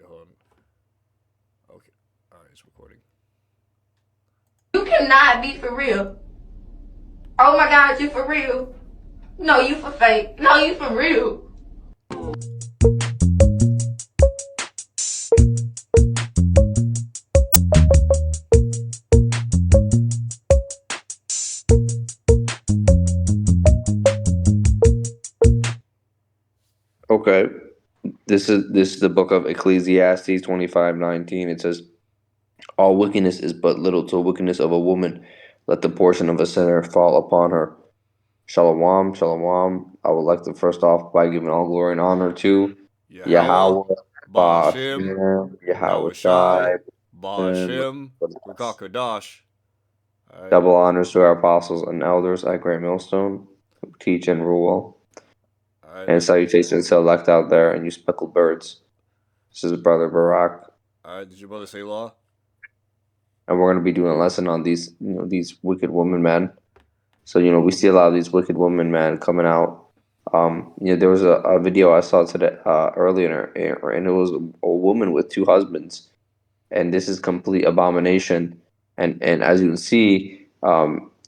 hold on. Okay. All right, it's recording. You cannot be for real. Oh my God, you for real? No, you for fake. No, you for real. Okay. This is the book of Ecclesiastes 25:19. It says, "All wickedness is but little to the wickedness of a woman. Let the portion of a sinner fall upon her." Shalom, shalom. I would like to first off by giving all glory and honor to Yahweh, Yahweh, Ba'ashem, Ba'ashem, Yahweh Yahweh Shai, Shai, and Ba'ashem, Rukakadash. All right. double honors to our apostles and elders at Great Millstone who teach and rule well. All right. And salutations to elect out there and you speckled birds. This is Brother Barak, All right. Did your brother say law? and we're going to be doing a lesson on these wicked women, man. So we see a lot of these wicked women, man, coming out. There was a video I saw today earlier, and it was a woman with two husbands, and this is complete abomination. And as you can see,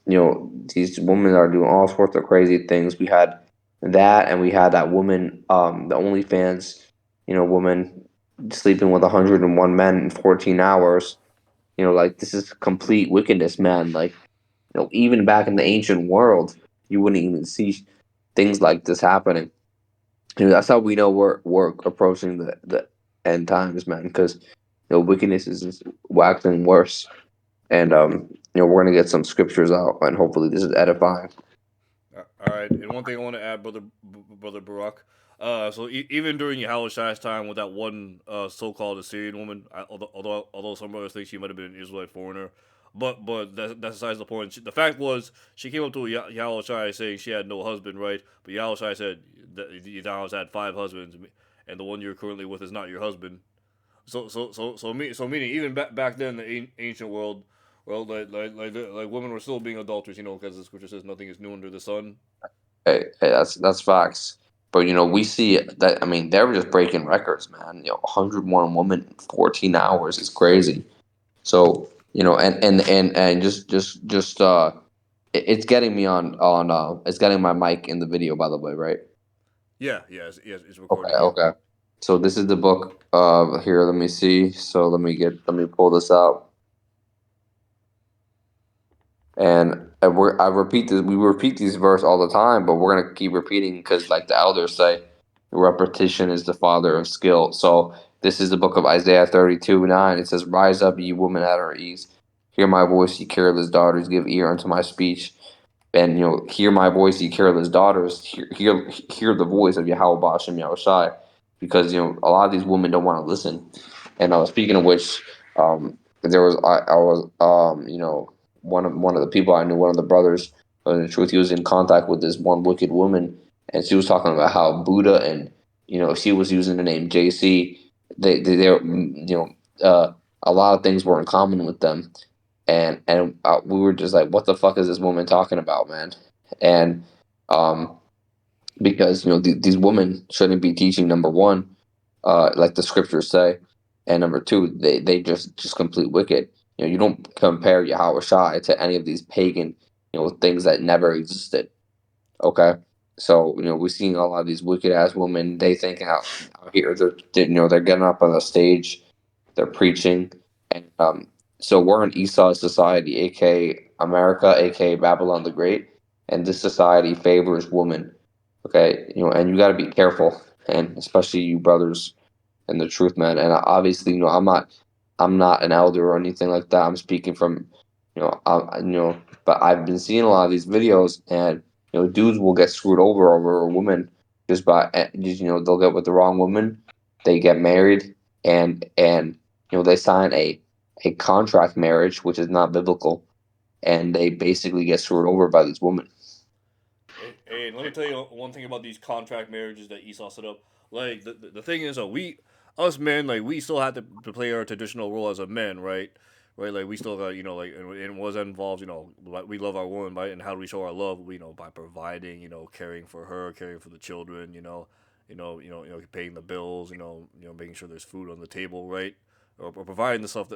these women are doing all sorts of crazy things. We had that, and we had that woman, the OnlyFans, woman sleeping with 101 men in 14 hours. Like this is complete wickedness, man. Like even back in the ancient world, you wouldn't even see things like this happening. That's how we know we're approaching the end times, man. Because wickedness is just waxing worse, and we're gonna get some scriptures out, and hopefully this is edifying. All right. And one thing I want to add, brother Barak. So even during Yahweh Shai's time with that one so-called Assyrian woman, although some brothers think she might have been an Israelite foreigner, but that's besides the point. The fact was she came up to Yahweh Shai saying she had no husband, right? But Yahweh Shai said that Yahweh had five husbands, and the one you're currently with is not your husband. So meaning even back then in the ancient world, well, like women were still being adulterous, because the scripture says nothing is new under the sun. Hey, that's facts. But we see that. I mean, they were just breaking records, man. 101 women in 14 hours is crazy. So and just it's getting me on it's getting my mic in the video, by the way, right? Yeah, yes, it's Okay, recording you. okay. So this is the book here, let me see. So let me pull this out. And I repeat this, we repeat these verse all the time, but we're gonna keep repeating because like the elders say, repetition is the father of skill. So this is the book of Isaiah 32:9. It says, "Rise up, ye women at her ease. Hear my voice, ye careless daughters, give ear unto my speech." And hear my voice, ye careless daughters, hear the voice of Yahweh Bashem Yahushai, because a lot of these women don't want to listen. And speaking of which, there was I was one of the people I knew, one of the brothers. In the truth, he was in contact with this one wicked woman, and she was talking about how Buddha and she was using the name JC. They a lot of things were in common with them, and we were just like, what the fuck is this woman talking about, man? And um, because these women shouldn't be teaching, number one, like the scriptures say, and number two, they just complete wicked. You don't compare Yahweh Shai to any of these pagan things that never existed. Okay, so we're seeing a lot of these wicked ass women. They think out here they're getting up on the stage, they're preaching, and so we're in Esau society, aka America, aka Babylon the Great, and this society favors women. Okay, and you got to be careful, and especially you brothers in the truth, man. And obviously, I'm not an elder or anything like that. I'm speaking from, but I've been seeing a lot of these videos, and dudes will get screwed over a woman just by just they'll get with the wrong woman, they get married, and they sign a contract marriage which is not biblical, and they basically get screwed over by these women. And let me tell you one thing about these contract marriages that Esau set up. Like the thing is, us men, like we still have to play our traditional role as a men, right? Right, like we still got like and was that involves like we love our woman, right? And how do we show our love? By providing, caring for her, caring for the children, paying the bills, making sure there's food on the table, right? Or providing the stuff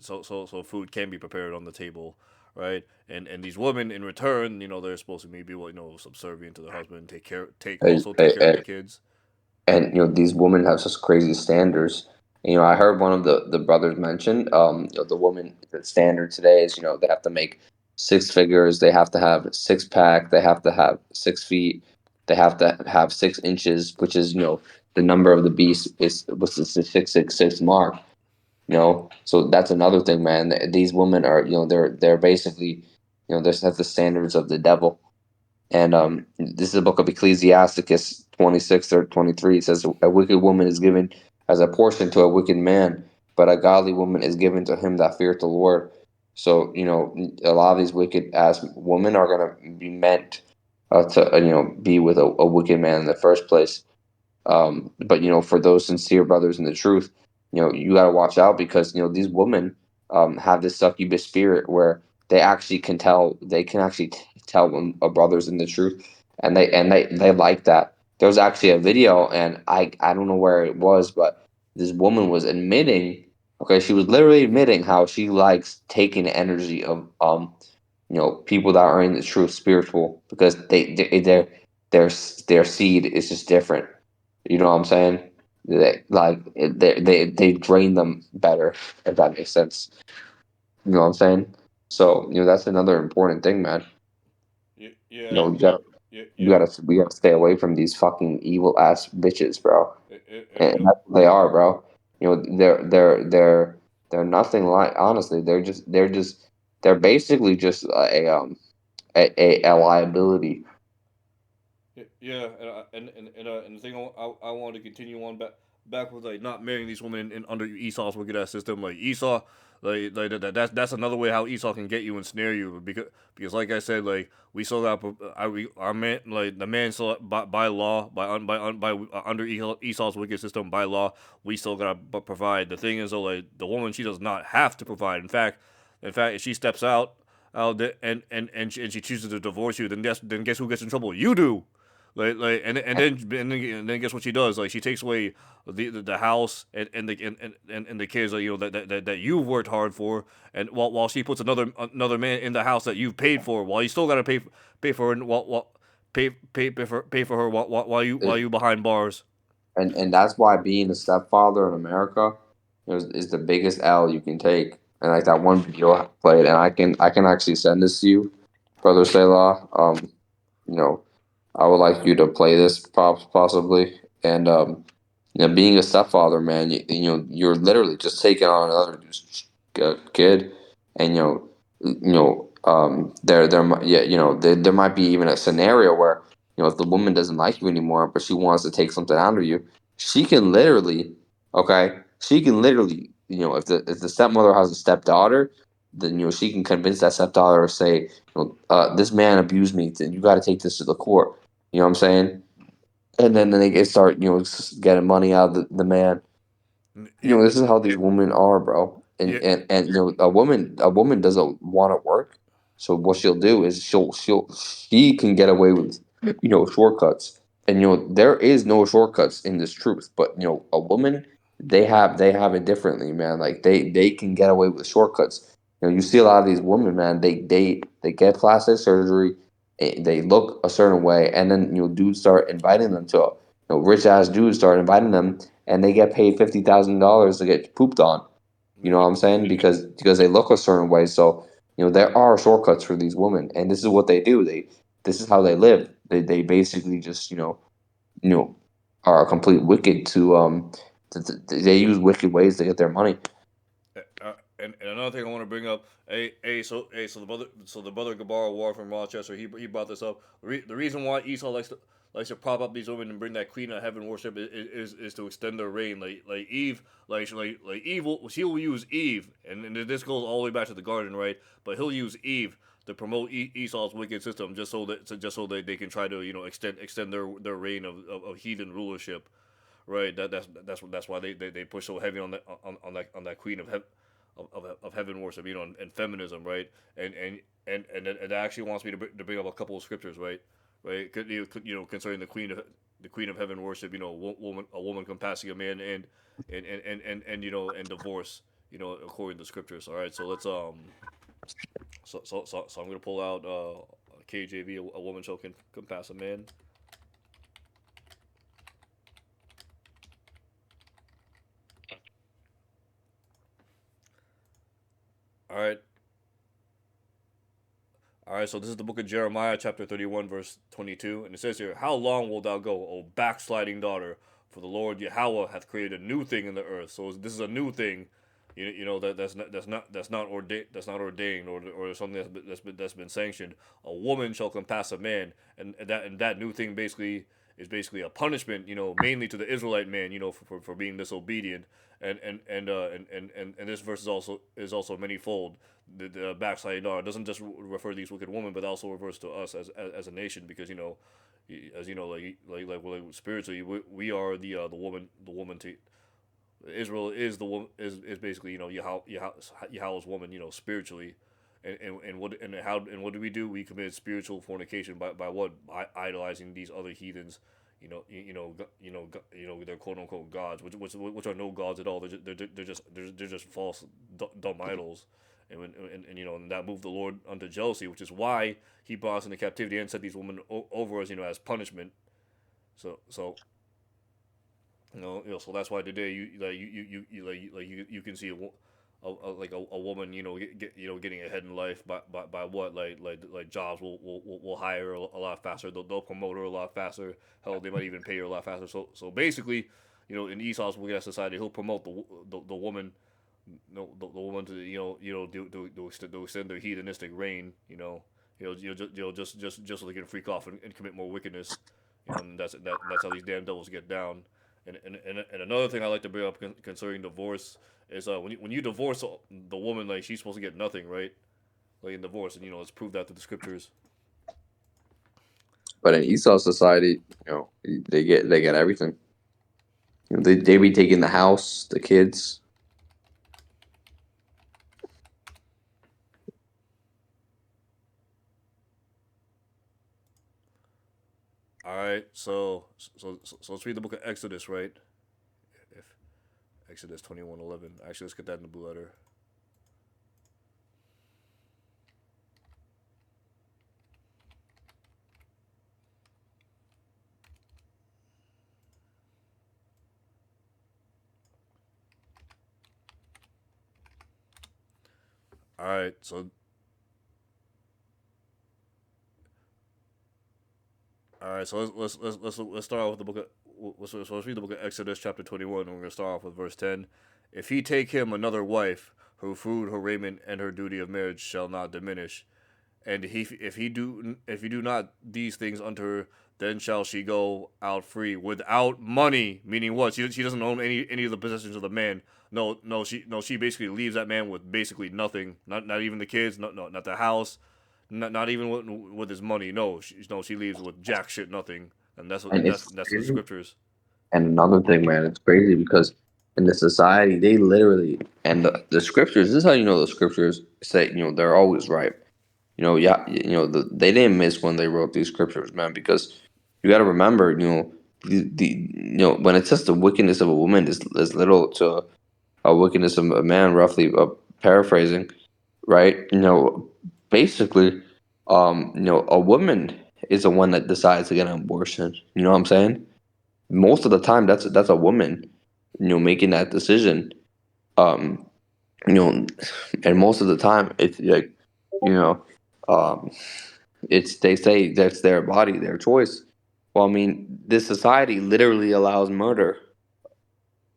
so food can be prepared on the table, right? And these women in return, they're supposed to maybe subservient to their husband, and, take care of the and, kids. and these women have such crazy standards. I heard one of the brothers mention, the woman the standard today is, they have to make six figures, they have to have six pack, they have to have 6 feet, they have to have 6 inches, which is, the number of the beast is was the 666 mark. So that's another thing, man. These women are, they're basically, they set the standards of the devil. And this is a book of Ecclesiasticus 26 or 23. It says, "A wicked woman is given as a portion to a wicked man, but a godly woman is given to him that feareth the Lord." So, a lot of these wicked ass women are going to be meant to, be with a wicked man in the first place. But for those sincere brothers in the truth, you got to watch out, because these women have this succubus spirit where they can actually tell when a brother's in the truth, and they like that. There was actually a video, and I don't know where it was, but this woman was admitting, okay, she was literally admitting how she likes taking the energy of people that are in the truth spiritual, because their their seed is just different. You know what I'm saying? They drain them better, if that makes sense. You know what I'm saying? So that's another important thing, man. Yeah, You yeah, know, you got yeah, you yeah. gotta we gotta stay away from these fucking evil ass bitches, bro. And Yep. that's what they are, bro. They're nothing like, honestly. They're basically just a liability. Yeah, and the thing I wanted to continue on back with, like, not marrying these women under Esau's wicked ass system. Like Esau, that's another way how Esau can get you and snare you, because like I said, like, we still got our man, like the man, still by law, by under Esau's wicked system, by law, we still gotta provide. The thing is, though, like, the woman, she does not have to provide. In fact, if she steps out, and she chooses to divorce you, then guess who gets in trouble? You do. And then guess what she does? Like, she takes away the house and the kids, like, that you've worked hard for, and while she puts another man in the house that you've paid for, while you still gotta pay for her, while pay for her, while you behind bars. And that's why being a stepfather in America is the biggest L you can take. And like that one video I played, and I can actually send this to you, brother Selah. You know, I would like you to play this possibly. And being a stepfather, man, you're literally just taking on another kid, and yeah, there might be even a scenario where, if the woman doesn't like you anymore, but she wants to take something out of you, she can literally, okay, if the stepmother has a stepdaughter, then she can convince that stepdaughter to say, this man abused me, then you got to take this to the court. You know what I'm saying? And then they get start, getting money out of the man. Yeah, This is how these women are, bro. And yeah, and a woman doesn't want to work, so what she'll do is she can get away with shortcuts. And there is no shortcuts in this truth, but a woman, they have it differently, man. Like they can get away with shortcuts. You see a lot of these women, man. They get plastic surgery, they look a certain way, and then dudes start inviting them to rich ass dudes start inviting them, and they get paid $50,000 to get pooped on. You know what I'm saying? Because they look a certain way. So there are shortcuts for these women, and this is what they do. This is how they live. They basically just you know are complete wicked they use wicked ways to get their money. and another thing I want to bring up, so the brother Gabar War from Rochester, he brought this up. The reason why Esau likes to prop up these women and bring that Queen of Heaven worship is to extend their reign. Like Eve, like Eve, he'll use Eve, and this goes all the way back to the garden, right? But he'll use Eve to promote Esau's wicked system, just so that they can try to extend their reign of heathen rulership, right? That's why they push so heavy on that Queen of heaven worship, and feminism, right? And it actually wants me to bring up a couple of scriptures, right? Concerning the the Queen of Heaven worship, a woman compassing a man, and and divorce, according to scriptures. All right, so let's so I'm gonna pull out KJV, a woman shall compass a man. All right. All right, so this is the book of Jeremiah, chapter 31, verse 22. And it says here, "How long wilt thou go, O backsliding daughter? For the Lord Yahweh hath created a new thing in the earth." So this is a new thing, that's not ordained, or something that's been sanctioned. A woman shall compass a man, and that new thing is basically a punishment, mainly to the Israelite man, for being disobedient. And this verse is also manyfold. The backsliding daughter doesn't just refer to these wicked women, but also refers to us as a nation, because as you know, like spiritually, we are the woman to Israel is the woman is basically Yahweh's woman, spiritually. And what do we do? We commit spiritual fornication by what? By idolizing these other heathens, they're quote unquote gods, which are no gods at all. They're just false, dumb idols. And that moved the Lord unto jealousy, which is why He brought us into captivity and set these women over us, as punishment. So so that's why today you can see a woman, getting ahead in life by what, like jobs will hire her a lot faster. They'll promote her a lot faster. Hell, they might even pay her a lot faster. So basically, in Esau's wicked society, he'll promote the woman, the woman to to extend their hedonistic reign. Just so they can freak off and commit more wickedness. And that's how these damn devils get down. And another thing I like to bring up concerning divorce is when you divorce the woman, like, she's supposed to get nothing, right? Like in divorce, and let's prove that to the scriptures. But in Esau's society, they get everything. They be taking the house, the kids. All right, so let's read the book of Exodus, right? If Exodus 21:11. Actually, let's get that in the blue letter. All right, so let's start off with the book of let's read the book of Exodus chapter 21, and we're gonna start off with verse 10. "If he take him another wife, her food, her raiment, and her duty of marriage shall not diminish. And if he do not these things unto her, then shall she go out free without money." Meaning what? She doesn't own any of the possessions of the man. No, she basically leaves that man with basically nothing. Not even the kids. Not the house. Not even with his money. No, she leaves with jack shit, nothing. And that's what And that's the scriptures. and another thing, man, it's crazy because in the society, they literally, and the scriptures. This is how you know the scriptures say, they're always right. Yeah, they didn't miss when they wrote these scriptures, man, because you got to remember, when it says the wickedness of a woman is little to a wickedness of a man, roughly paraphrasing, right? Basically, a woman is the one that decides to get an abortion. You know what I'm saying? Most of the time, that's a woman, making that decision. Um, you know, and most of the time, it's like, you know, um, it's they say that's their body, their choice. Well, I mean, this society literally allows murder.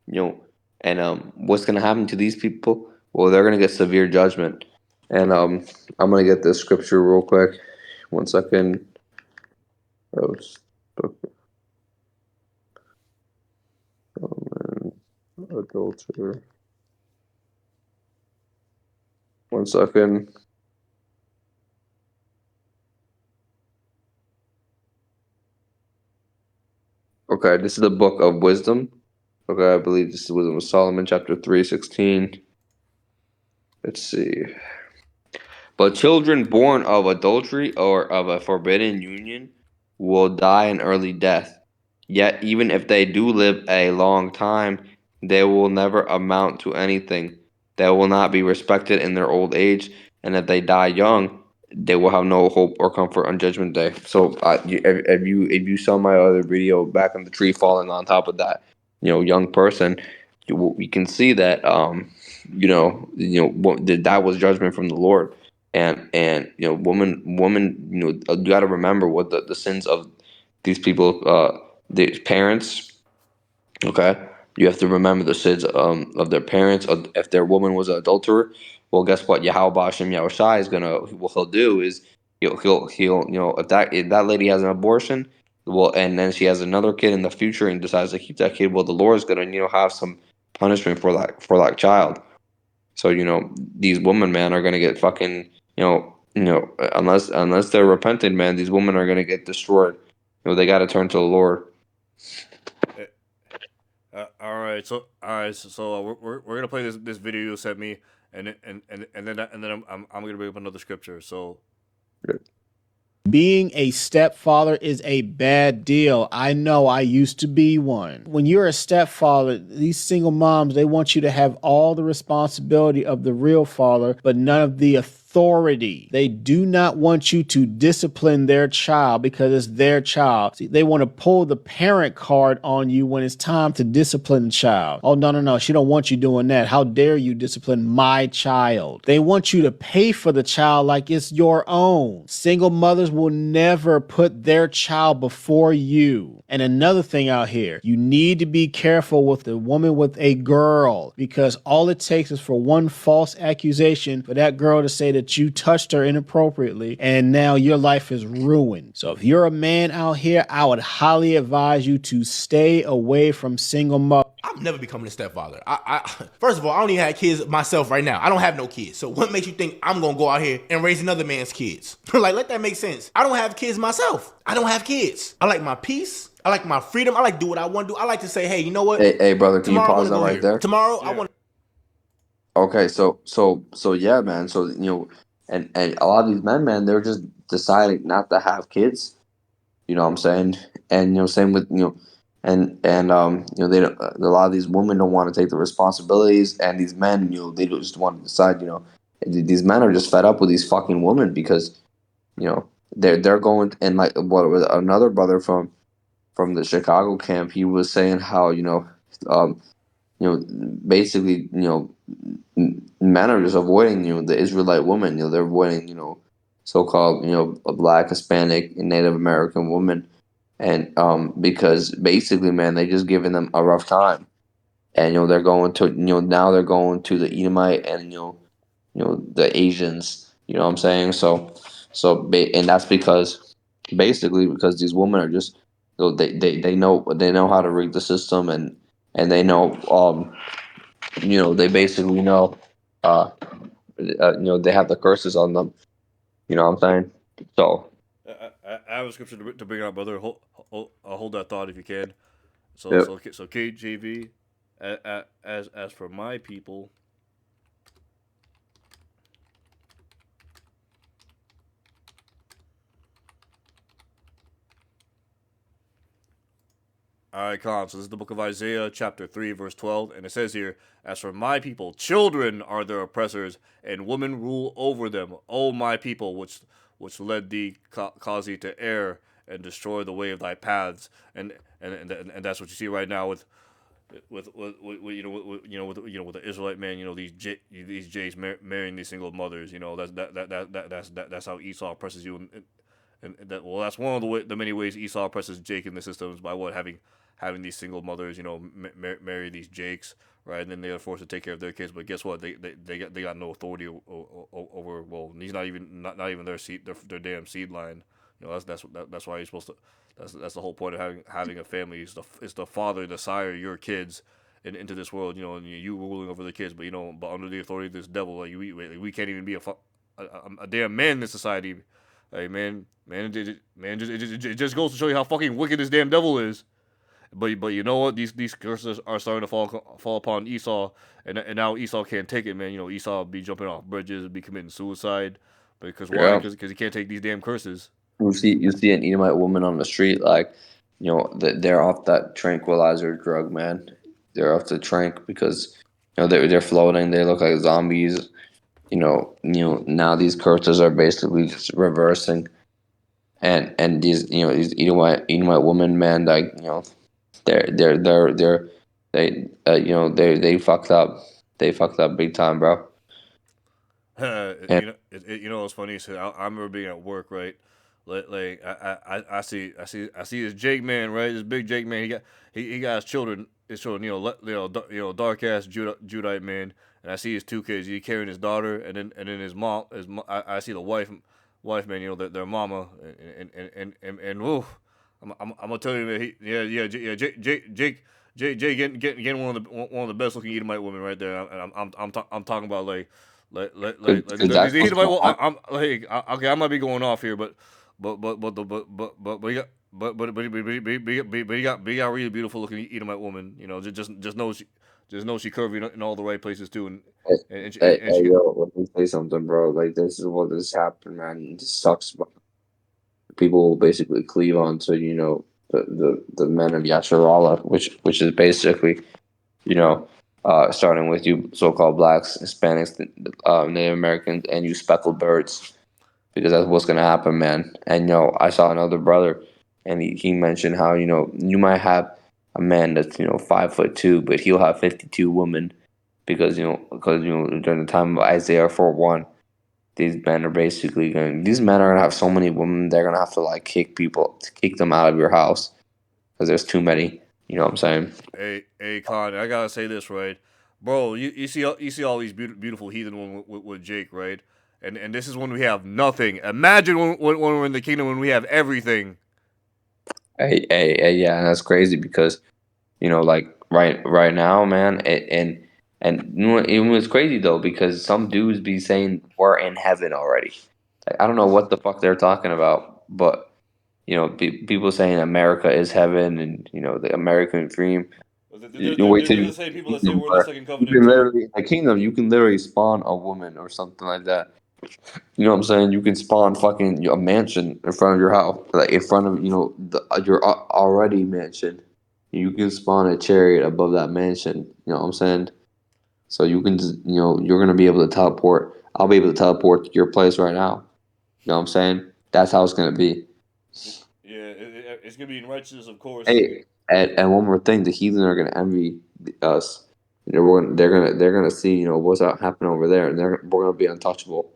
You know, and what's gonna happen to these people? Well, they're gonna get severe judgment. And I'm gonna get this scripture real quick. One second. Oh, adulterer. One second. Okay, this is the book of wisdom. Okay, I believe this is Wisdom of Solomon, chapter 3:16. Let's see. But children born of adultery or of a forbidden union will die an early death. Yet, even if they do live a long time, they will never amount to anything. They will not be respected in their old age, and if they die young, they will have no hope or comfort on Judgment Day. So, if you saw my other video back on the tree falling on top of that, young person, we can see that that was judgment from the Lord, and woman, you got to remember what the sins of these people, the parents. Okay, you have to remember the sins of their parents. If their woman was an adulterer, well, guess what? Yahweh Hashem Yahushai is gonna, what he'll do is he'll if that lady has an abortion, well, and then she has another kid in the future and decides to keep that kid, well, the Lord is gonna have some punishment for that child. So these women, man, are gonna get fucking unless they're repentant, man, these women are gonna get destroyed. They got to turn to the Lord. All right, so we're gonna play this video you sent me, and then I'm gonna bring up another scripture. So being a stepfather is a bad deal. I know, I used to be one. When you're a stepfather, these single moms, they want you to have all the responsibility of the real father, but none of the authority. They do not want you to discipline their child because it's their child. See, they want to pull the parent card on you when it's time to discipline the child. Oh, no. She don't want you doing that. How dare you discipline my child? They want you to pay for the child like it's your own. Single mothers will never put their child before you. And another thing out here, you need to be careful with the woman with a girl, because all it takes is for one false accusation for that girl to say that you touched her inappropriately, and now your life is ruined. So if you're a man out here, I would highly advise you to stay away from single mothers. I'm never becoming a stepfather. First of all, I don't even have kids myself right now. I don't have no kids. So what makes you think I'm gonna go out here and raise another man's kids? Like, let that make sense. I don't have kids myself. I don't have kids. I like my peace. I like my freedom. I like to do what I want to do. I like to say, hey, you know what? Hey, brother, can you Tomorrow I pause wanna that go right here. there? Tomorrow I want. Okay, so yeah, man. So and a lot of these men, man, they're just deciding not to have kids. You know what I'm saying? And same with they don't, a lot of these women don't want to take the responsibilities, and these men, they just want to decide. These men are just fed up with these fucking women because they're going, and like what was another brother from the Chicago camp, he was saying how um basically men are just avoiding the Israelite woman. They're avoiding so-called a Black, Hispanic, and Native American woman, and because basically, man, they just giving them a rough time, and they're going to now they're going to the Edomite and the Asians. You know what I'm saying? And that's basically because these women are just they know how to read the system, and they know they basically know they have the curses on them. You know what I'm saying? So I have a scripture to bring out, brother. Hold that thought if you can. So Yep. so KJV, as for my people. All right, Con. So this is the book of Isaiah, chapter 3, verse 12. And it says here, as for my people, children are their oppressors, and women rule over them. O my people, which led thee, cause thee to err, and destroy the way of thy paths. And that's what you see right now with the Israelite man. These Jays marrying these single mothers. That's how Esau oppresses you. And that's one of the many ways Esau oppresses Jake in the system is by having these single mothers, marry these Jakes, right? And then they are forced to take care of their kids. But guess what? They got no authority over. Well, he's not even their seed, their damn seed line. That's why you're supposed to. That's the whole point of having a family. Is the father to sire your kids into this world. And you ruling over the kids. But but under the authority of this devil, like we can't even be a damn man in this society. Hey man, it just goes to show you how fucking wicked this damn devil is. But you know what? These curses are starting to fall upon Esau, and now Esau can't take it, man. Esau be jumping off bridges, be committing suicide, because why? Yeah. Because he can't take these damn curses. you see an Edomite woman on the street, like they're off that tranquilizer drug, man. They're off the trank because they're floating. They look like zombies. Now these curses are basically just reversing, and these Edomite women, man, like they're they fucked up. They fucked up big time, bro. And What's funny? So I remember being at work, right? Like I see this Jake man, right? This big Jake man. He got his children. Dark ass Judite man. And I see his two kids. He carrying his daughter, and then his mom. I see the wife man. Their mama, and woo. I'm gonna tell you, man. Jake getting one of the best looking Edomite women right there. I'm talking about that's these what's Edomite. going on. Okay, I might be going off here, but you got but you got really beautiful looking Edomite woman. Just know she curvy in all the right places too, and Hey, she can. yo, let me say something, bro. Like, this is what this happened, man. It just sucks. Bro. People basically cleave on to, the men of Yasharallah, which is basically, you know, starting with you so-called blacks, Hispanics, Native Americans, and you speckled birds, because that's what's gonna happen, man. And I saw another brother, and he mentioned how you might have a man that's 5'2", but he'll have 52 women, because during the time of Isaiah 4:1, these men are gonna have so many women, they're gonna have to like kick them out of your house because there's too many. You know what I'm saying? Hey, Con, I gotta say this, right, bro. You see all these beautiful heathen women with Jake, right? And this is when we have nothing. Imagine when we're in the kingdom when we have everything. Yeah, and that's crazy because like right now, man, and it was crazy though because some dudes be saying we're in heaven already. Like, I don't know what the fuck they're talking about, but people saying America is heaven, and the American dream. You wait till They're you the same people get that say the kingdom we're in the where second you covenant can too. literally in the kingdom you can literally spawn a woman or something like that. You know what I'm saying? You can spawn fucking a mansion in front of your house, like in front of your already mansion. You can spawn a chariot above that mansion. You know what I'm saying? So you can just, you're gonna be able to teleport. I'll be able to teleport to your place right now. You know what I'm saying? That's how it's gonna be. Yeah, it's gonna be in righteousness, of course. Hey, and one more thing, the heathen are gonna envy us. They're gonna see what's out happening over there, and we're gonna be untouchable.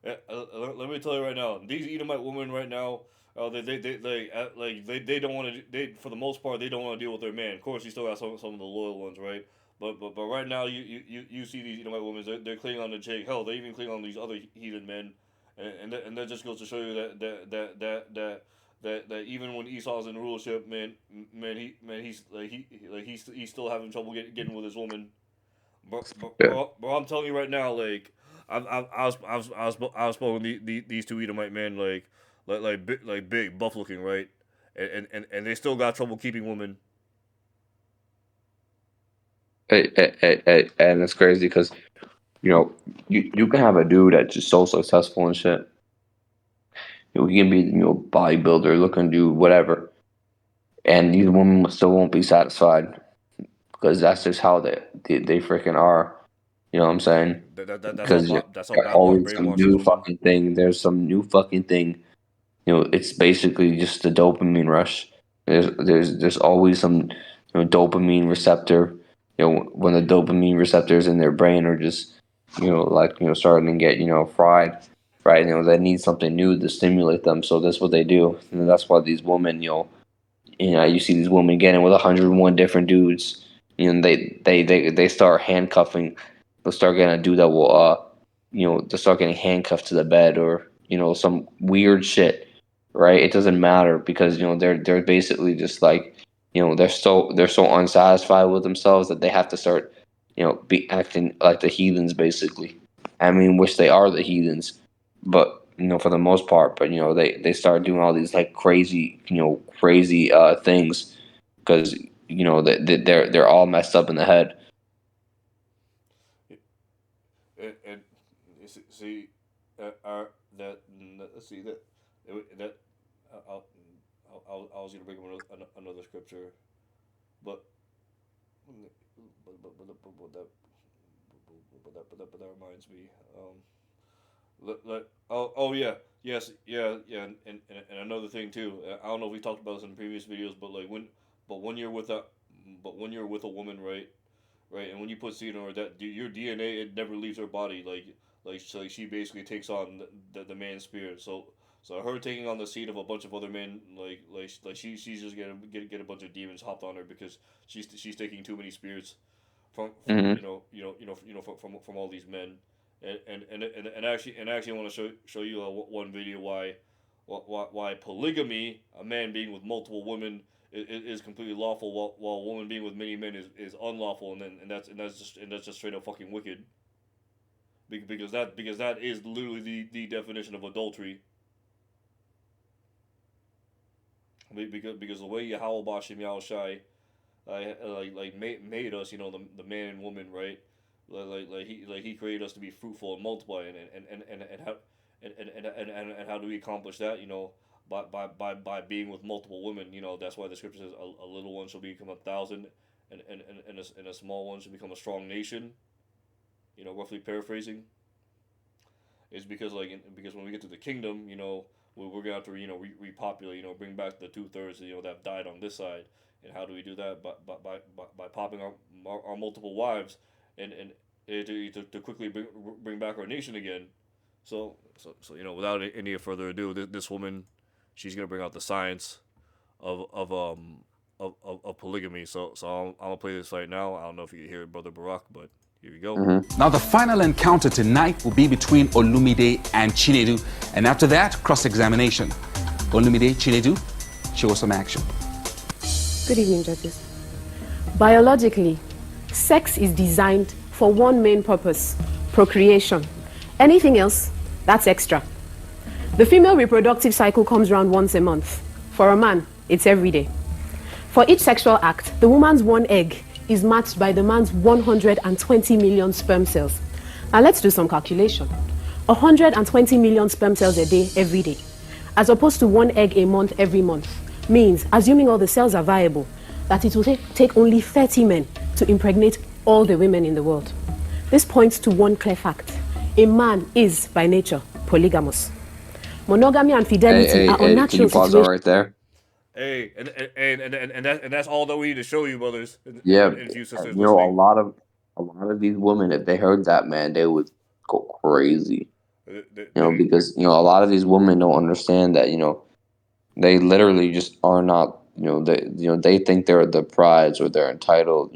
Let me tell you right now, these Edomite women right now, they don't want to. They For the most part they don't want to deal with their man. Of course, you still got some of the loyal ones, right? But right now you see these Edomite women, they're clinging on to Jake. Hell, they even cling on these other heathen men, and that just goes to show you that even when Esau's in rulership, he's still having trouble getting with his woman. Yeah. Bro, I'm telling you right now, like I've spoken these two Edomite men, big buff looking, right, and they still got trouble keeping women. And it's crazy because you know you can have a dude that's just so successful and shit. He can be bodybuilder looking dude, whatever, and these women still won't be satisfied because that's just how they freaking are. You know what I'm saying? Because That's how there's Babylon always some brainwashed these new women. fucking thing. There's some new fucking thing. It's basically just the dopamine rush. There's always some dopamine receptor. When the dopamine receptors in their brain are just starting to get fried, right? They need something new to stimulate them. So that's what they do, and that's why these women, you see these women getting with 101 different dudes. They start handcuffing. They'll start getting a dude that will they'll start getting handcuffed to the bed or some weird shit, right? It doesn't matter because they're basically just like they're so unsatisfied with themselves that they have to start be acting like the heathens basically. I mean, which they are the heathens, but for the most part. But they start doing all these like crazy things because they're all messed up in the head. And see, that let's see that that I'll, I was gonna bring up another scripture, but but that reminds me. Oh yeah, yes, yeah, and another thing too. I don't know if we talked about this in previous videos, but like when you're with a, but when you're with a woman, right, and when you put seed on her, that your DNA it never leaves her body, so she basically takes on the man's spirit. So her taking on the seed of a bunch of other men, she's just gonna get a bunch of demons hopped on her because she's taking too many spirits from Hmm. from all these men, and actually I want to show you one video why polygamy, a man being with multiple women, is completely lawful, while a woman being with many men is unlawful, and that's just straight up fucking wicked. Because that is literally the definition of adultery. Because the way Yahweh Bashim Yahushai made us, the man and woman, right? He created us to be fruitful and multiply, and how do we accomplish that? By being with multiple women. That's why the scripture says a little one shall become 1,000, and a small one shall become a strong nation. Roughly paraphrasing. It's because when we get to the kingdom, we're gonna have to repopulate, bring back the 2/3 that died on this side. And how do we do that? By popping our multiple wives, and to quickly bring back our nation again. So without any further ado, this woman, she's gonna bring out the science of polygamy. So I'm gonna play this right now. I don't know if you can hear it, Brother Barack, but here we go. Hmm. Now, the final encounter tonight will be between Olumide and Chinedu, and after that, cross-examination. Olumide, Chinedu, show us some action. Good evening, judges. Biologically, sex is designed for one main purpose: procreation. Anything else, that's extra. The female reproductive cycle comes around once a month. For a man, it's every day. For each sexual act, the woman's one egg is matched by the man's 120 million sperm cells. Now let's do some calculation. 120 million sperm cells a day, every day, as opposed to one egg a month, every month, means, assuming all the cells are viable, that it will take only 30 men to impregnate all the women in the world. This points to one clear fact. A man is, by nature, polygamous. Monogamy and fidelity are Can unnatural you pause that situations. right there? Hey, and that's all that we need to show you, brothers. Yeah, And you sisters a listening. lot of these women, if they heard that, man, they would go crazy. Because a lot of these women don't understand that. They literally just are not. They think they're the prize or they're entitled.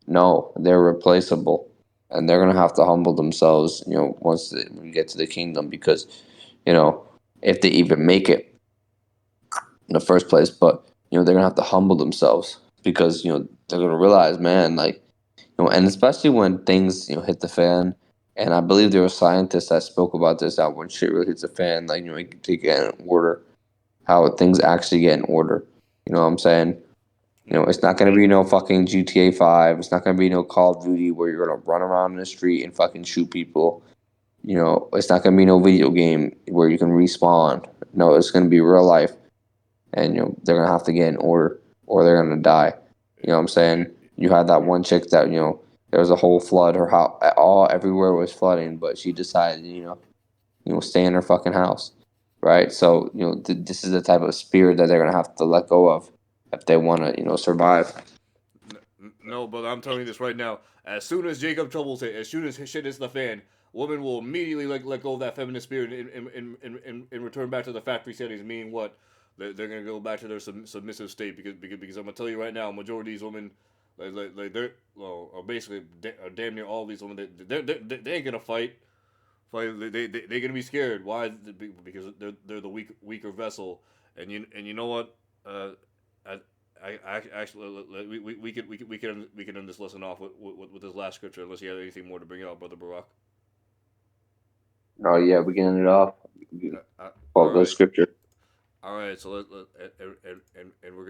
No, they're replaceable, and they're gonna have to humble themselves. Once we get to the kingdom, because if they even make it in the first place, but they're gonna have to humble themselves because they're gonna realize, man, like and especially when things hit the fan. And I believe there were scientists that spoke about this, that when shit really hits the fan, like to get in order, how things actually get in order. You know what I'm saying? It's not gonna be no fucking GTA 5. It's not gonna be no Call of Duty where you're gonna run around in the street and fucking shoot people. It's not gonna be no video game where you can respawn. No, it's gonna be real life, and they're gonna have to get in order or they're gonna die. You know what I'm saying? You had that one chick that there was a whole flood. Her house, everywhere was flooding, but she decided stay in her fucking house, right? So this is the type of spirit that they're gonna have to let go of if they want to survive. No, but I'm telling you this right now. As soon as Jacob troubles hit, as soon as his shit hits the fan, women will immediately let go of that feminine spirit and return back to the factory settings. Meaning what? They're gonna go back to their submissive state because I'm gonna tell you right now, majority of these women, they're or basically damn near all these women, they ain't gonna fight. They're gonna be scared. Why? Because they're the weaker vessel. And you know what? I actually we could end this lesson off with this last scripture, unless you have anything more to bring out, Brother Barack. Oh yeah, we can end it off. All The right. scripture. All right, so we're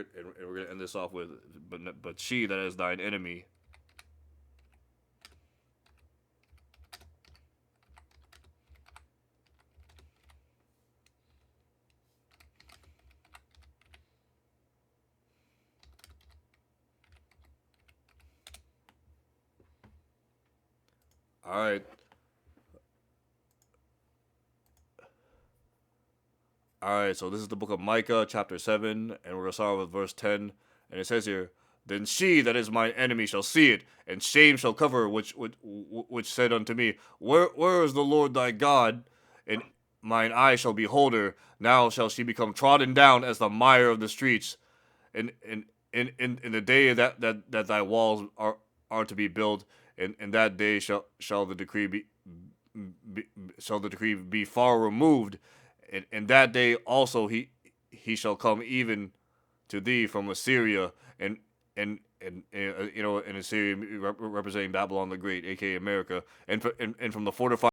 gonna end this off with, but she that is thine enemy. All right. All right, so this is the book of Micah, chapter 7, and we're going to start with verse 10. And it says here, "Then she that is mine enemy shall see it, and shame shall cover her, which said unto me, Where is the Lord thy God? And mine eye shall behold her. Now shall she become trodden down as the mire of the streets. And in the day that thy walls are to be built, and in that day shall the decree be far removed. And that day also he shall come even to thee from Assyria, and Assyria representing Babylon the Great, aka America, and from the fortified